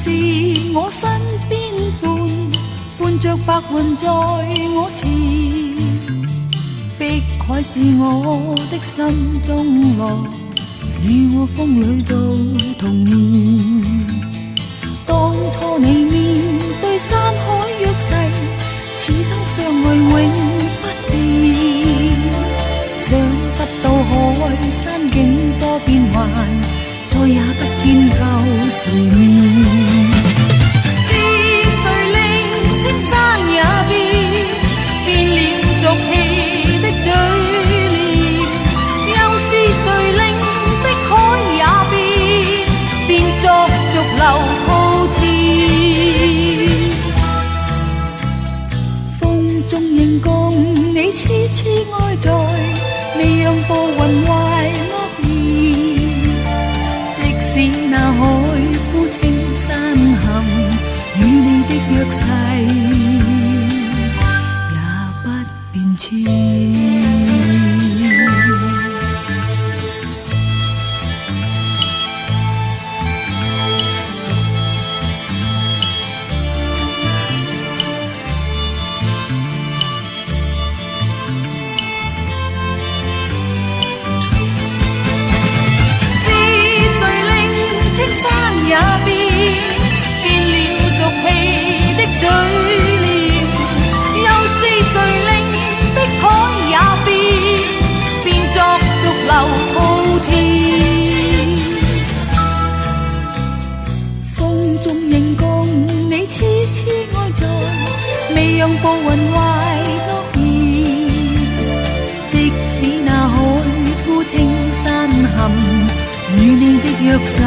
是我身邊伴着白雲在我前，碧海是我的心中樂，雨和風裏都童年。當初你面對山海約誓，此生相愛永不變。想不到海山景多變幻，再也不見舊時面。是誰令青山也變了俗氣的嘴臉？又是誰令碧海也變作逐流滔天？風中仍共你痴痴愛在，未讓步雲壞惡言。即使那海枯青山陷，與你的約誓也不變遷。也變了俗氣的嘴臉，又是誰令碧海也變作逐流滔天？風中仍共你痴痴愛在，未讓步雲壞惡言。即使那海枯青山陷，與你的約誓